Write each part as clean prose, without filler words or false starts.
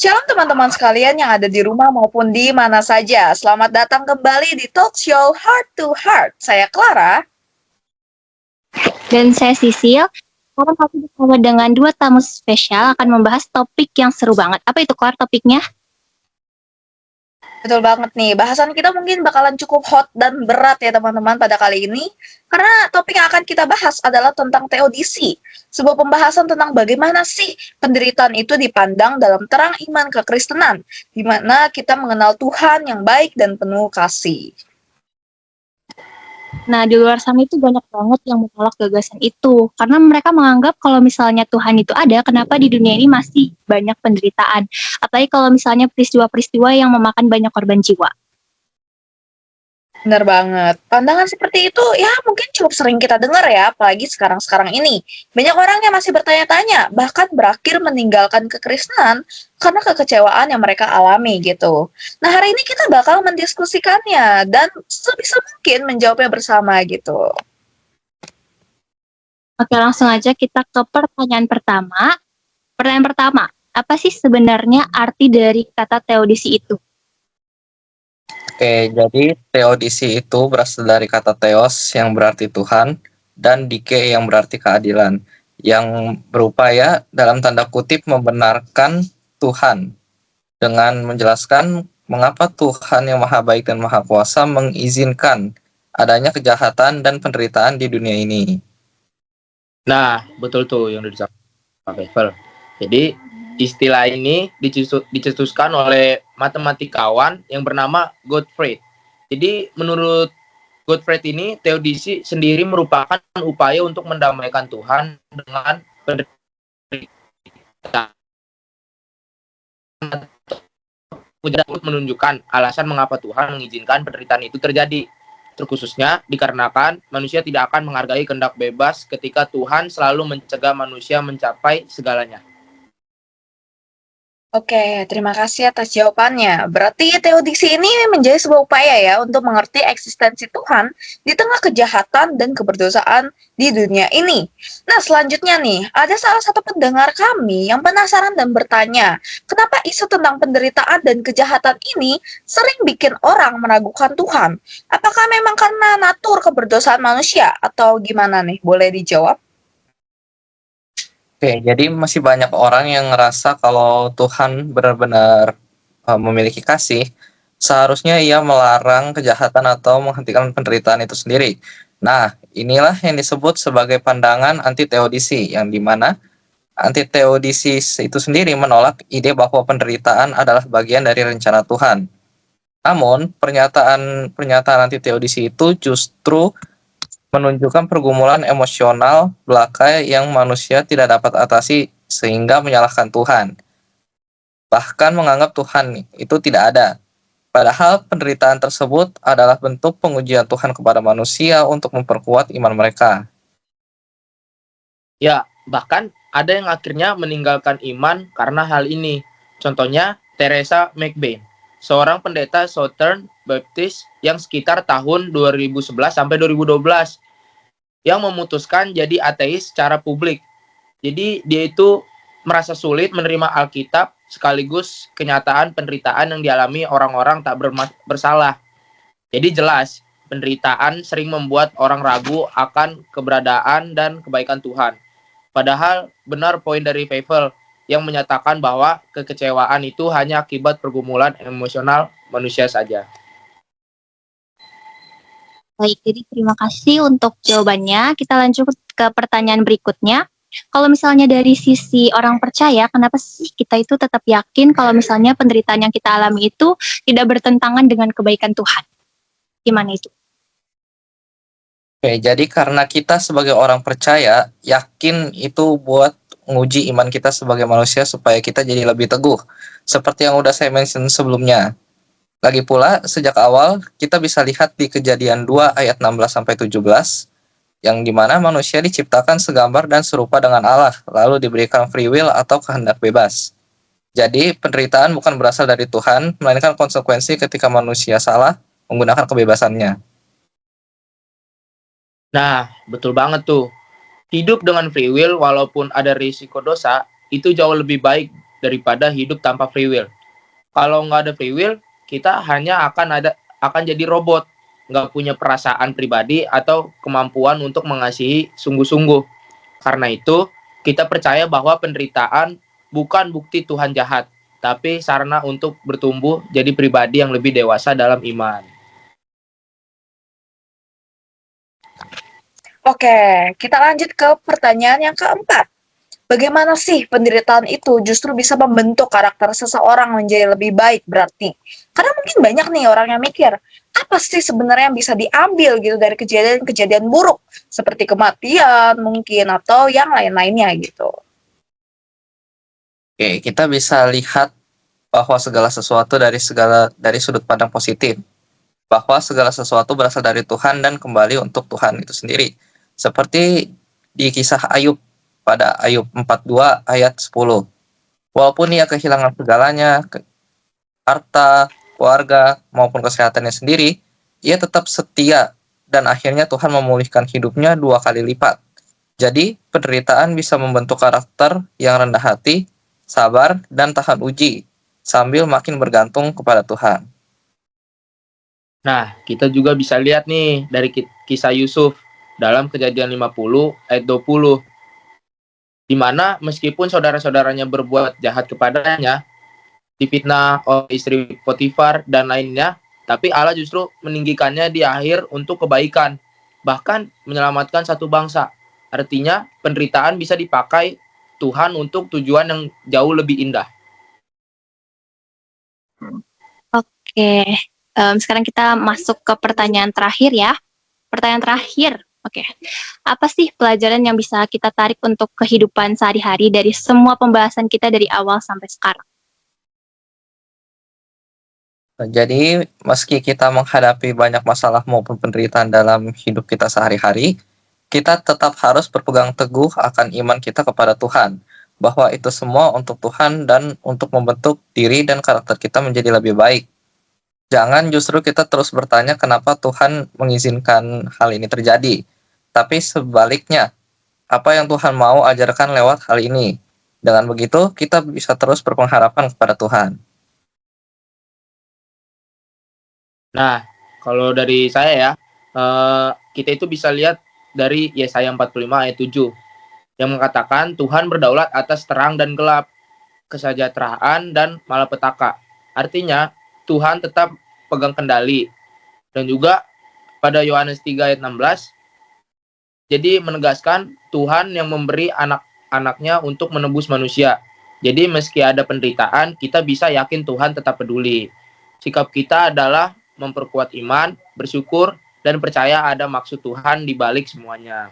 Shalom teman-teman sekalian yang ada di rumah maupun di mana saja. Selamat datang kembali di talk show Heart to Heart. Saya Clara. Dan saya Sisil. Sekarang aku bersama dengan dua tamu spesial akan membahas topik yang seru banget. Apa itu, Clara, topiknya? Betul banget nih, bahasan kita mungkin bakalan cukup hot dan berat ya teman-teman pada kali ini. Karena topik yang akan kita bahas adalah tentang teodisi. Sebuah pembahasan tentang bagaimana sih penderitaan itu dipandang dalam terang iman kekristenan. Di mana kita mengenal Tuhan yang baik dan penuh kasih. Nah, di luar sana itu banyak banget yang menolak gagasan itu. Karena mereka menganggap kalau misalnya Tuhan itu ada, kenapa di dunia ini masih banyak penderitaan. Apalagi kalau misalnya peristiwa-peristiwa yang memakan banyak korban jiwa. Benar banget. Pandangan seperti itu ya mungkin cukup sering kita dengar ya, apalagi sekarang-sekarang ini. Banyak orang yang masih bertanya-tanya, bahkan berakhir meninggalkan kekristenan karena kekecewaan yang mereka alami gitu. Nah, hari ini kita bakal mendiskusikannya dan sebisa mungkin menjawabnya bersama gitu. Oke, langsung aja kita ke pertanyaan pertama. Pertanyaan pertama, apa sih sebenarnya arti dari kata teodisi itu? Oke, jadi teodisi itu berasal dari kata theos yang berarti Tuhan dan dike yang berarti keadilan, yang berupaya dalam tanda kutip membenarkan Tuhan dengan menjelaskan mengapa Tuhan yang maha baik dan maha kuasa mengizinkan adanya kejahatan dan penderitaan di dunia ini. Nah, betul tuh yang udah disampaikan Pak Faisal. Jadi, istilah ini dicetuskan oleh matematikawan yang bernama Gottfried. Jadi, menurut Gottfried ini, teodisi sendiri merupakan upaya untuk mendamaikan Tuhan dengan penderitaan. Untuk menunjukkan alasan mengapa Tuhan mengizinkan penderitaan itu terjadi. Terkhususnya dikarenakan manusia tidak akan menghargai kehendak bebas ketika Tuhan selalu mencegah manusia mencapai segalanya. Oke, terima kasih atas jawabannya. Berarti teodiksi ini menjadi sebuah upaya ya untuk mengerti eksistensi Tuhan di tengah kejahatan dan keberdosaan di dunia ini. Nah, selanjutnya nih, ada salah satu pendengar kami yang penasaran dan bertanya, kenapa isu tentang penderitaan dan kejahatan ini sering bikin orang meragukan Tuhan? Apakah memang karena natur keberdosaan manusia atau gimana nih? Boleh dijawab? Oke, jadi masih banyak orang yang ngerasa kalau Tuhan benar-benar memiliki kasih, seharusnya ia melarang kejahatan atau menghentikan penderitaan itu sendiri. Nah, inilah yang disebut sebagai pandangan anti-teodisi, yang dimana anti-teodisi itu sendiri menolak ide bahwa penderitaan adalah bagian dari rencana Tuhan. Namun, pernyataan anti-teodisi itu justru menunjukkan pergumulan emosional belaka yang manusia tidak dapat atasi sehingga menyalahkan Tuhan. Bahkan menganggap Tuhan itu tidak ada. Padahal penderitaan tersebut adalah bentuk pengujian Tuhan kepada manusia untuk memperkuat iman mereka. Ya, bahkan ada yang akhirnya meninggalkan iman karena hal ini. Contohnya Teresa McBain, seorang pendeta Southern Baptist yang sekitar tahun 2011 sampai 2012 yang memutuskan jadi ateis secara publik. Jadi dia itu merasa sulit menerima Alkitab sekaligus kenyataan penderitaan yang dialami orang-orang tak bersalah. Jadi jelas, penderitaan sering membuat orang ragu akan keberadaan dan kebaikan Tuhan. Padahal benar poin dari Feivel yang menyatakan bahwa kekecewaan itu hanya akibat pergumulan emosional manusia saja. Baik, jadi terima kasih untuk jawabannya. Kita lanjut ke pertanyaan berikutnya. Kalau misalnya dari sisi orang percaya, kenapa sih kita itu tetap yakin kalau misalnya penderitaan yang kita alami itu tidak bertentangan dengan kebaikan Tuhan? Gimana itu? Oke, jadi karena kita sebagai orang percaya, yakin itu buat menguji iman kita sebagai manusia supaya kita jadi lebih teguh. Seperti yang udah saya mention sebelumnya. Lagi pula, sejak awal kita bisa lihat di Kejadian 2 ayat 16-17, yang dimana manusia diciptakan segambar dan serupa dengan Allah, lalu diberikan free will atau kehendak bebas. Jadi, penderitaan bukan berasal dari Tuhan, melainkan konsekuensi ketika manusia salah menggunakan kebebasannya. Nah, betul banget tuh. Hidup dengan free will walaupun ada risiko dosa, itu jauh lebih baik daripada hidup tanpa free will. Kalau nggak ada free will, kita hanya akan jadi robot, nggak punya perasaan pribadi atau kemampuan untuk mengasihi sungguh-sungguh. Karena itu, kita percaya bahwa penderitaan bukan bukti Tuhan jahat, tapi sarana untuk bertumbuh jadi pribadi yang lebih dewasa dalam iman. Oke, kita lanjut ke pertanyaan yang keempat. Bagaimana sih penderitaan itu justru bisa membentuk karakter seseorang menjadi lebih baik berarti? Karena mungkin banyak nih orang yang mikir, apa sih sebenarnya yang bisa diambil gitu dari kejadian-kejadian buruk, seperti kematian mungkin, atau yang lain-lainnya gitu. Oke, kita bisa lihat bahwa segala sesuatu dari sudut pandang positif. Bahwa segala sesuatu berasal dari Tuhan dan kembali untuk Tuhan itu sendiri. Seperti di kisah Ayub pada Ayub 42 ayat 10. Walaupun ia kehilangan segalanya, harta, keluarga, maupun kesehatannya sendiri, ia tetap setia dan akhirnya Tuhan memulihkan hidupnya 2 kali lipat. Jadi, penderitaan bisa membentuk karakter yang rendah hati, sabar, dan tahan uji, sambil makin bergantung kepada Tuhan. Nah, kita juga bisa lihat nih dari kisah Yusuf dalam Kejadian 50 ayat 20. Di mana meskipun saudara-saudaranya berbuat jahat kepadanya, difitnah oleh istri Potifar dan lainnya, tapi Allah justru meninggikannya di akhir untuk kebaikan, bahkan menyelamatkan satu bangsa. Artinya, penderitaan bisa dipakai Tuhan untuk tujuan yang jauh lebih indah. Oke, sekarang kita masuk ke pertanyaan terakhir ya. Pertanyaan terakhir, oke. Apa sih pelajaran yang bisa kita tarik untuk kehidupan sehari-hari dari semua pembahasan kita dari awal sampai sekarang? Jadi, meski kita menghadapi banyak masalah maupun penderitaan dalam hidup kita sehari-hari, kita tetap harus berpegang teguh akan iman kita kepada Tuhan, bahwa itu semua untuk Tuhan dan untuk membentuk diri dan karakter kita menjadi lebih baik. Jangan justru kita terus bertanya kenapa Tuhan mengizinkan hal ini terjadi, tapi sebaliknya, apa yang Tuhan mau ajarkan lewat hal ini. Dengan begitu, kita bisa terus berpengharapan kepada Tuhan. Nah, kalau dari saya ya, kita itu bisa lihat dari Yesaya 45 ayat 7 yang mengatakan Tuhan berdaulat atas terang dan gelap, kesejahteraan dan malapetaka. Artinya, Tuhan tetap pegang kendali. Dan juga pada Yohanes 3 ayat 16, jadi menegaskan Tuhan yang memberi anak-anaknya untuk menebus manusia. Jadi meski ada penderitaan, kita bisa yakin Tuhan tetap peduli. Sikap kita adalah memperkuat iman, bersyukur, dan percaya ada maksud Tuhan di balik semuanya.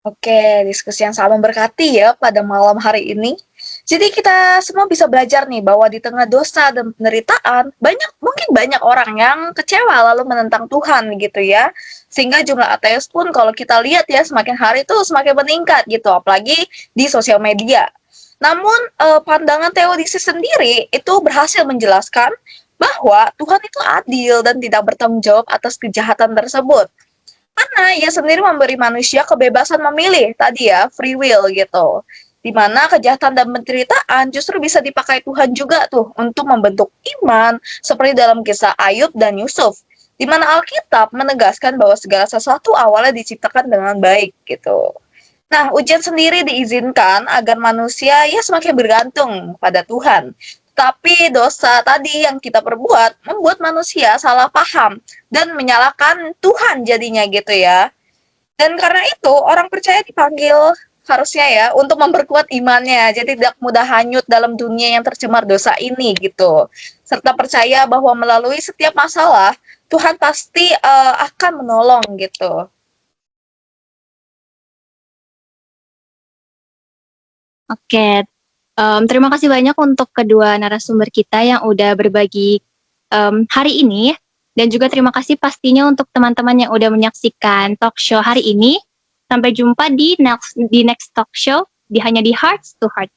Oke, diskusi yang sangat memberkati ya pada malam hari ini. Jadi kita semua bisa belajar nih bahwa di tengah dosa dan penderitaan, mungkin banyak orang yang kecewa lalu menentang Tuhan gitu ya. Sehingga jumlah ateis pun kalau kita lihat ya semakin hari itu semakin meningkat gitu, apalagi di sosial media. Namun pandangan teodiksi sendiri itu berhasil menjelaskan bahwa Tuhan itu adil dan tidak bertanggung jawab atas kejahatan tersebut. Karena ia sendiri memberi manusia kebebasan memilih, tadi ya, free will gitu. Di mana kejahatan dan penderitaan justru bisa dipakai Tuhan juga tuh untuk membentuk iman, seperti dalam kisah Ayub dan Yusuf. Di mana Alkitab menegaskan bahwa segala sesuatu awalnya diciptakan dengan baik gitu. Nah, ujian sendiri diizinkan agar manusia ya semakin bergantung pada Tuhan. Tapi dosa tadi yang kita perbuat membuat manusia salah paham dan menyalahkan Tuhan jadinya gitu ya. Dan karena itu orang percaya dipanggil harusnya ya untuk memperkuat imannya, jadi tidak mudah hanyut dalam dunia yang tercemar dosa ini gitu. Serta percaya bahwa melalui setiap masalah Tuhan pasti akan menolong gitu. Oke, terima kasih banyak untuk kedua narasumber kita yang udah berbagi hari ini. Dan juga terima kasih pastinya untuk teman-teman yang udah menyaksikan talk show hari ini. Sampai jumpa di next talk show hanya di Hearts to Heart.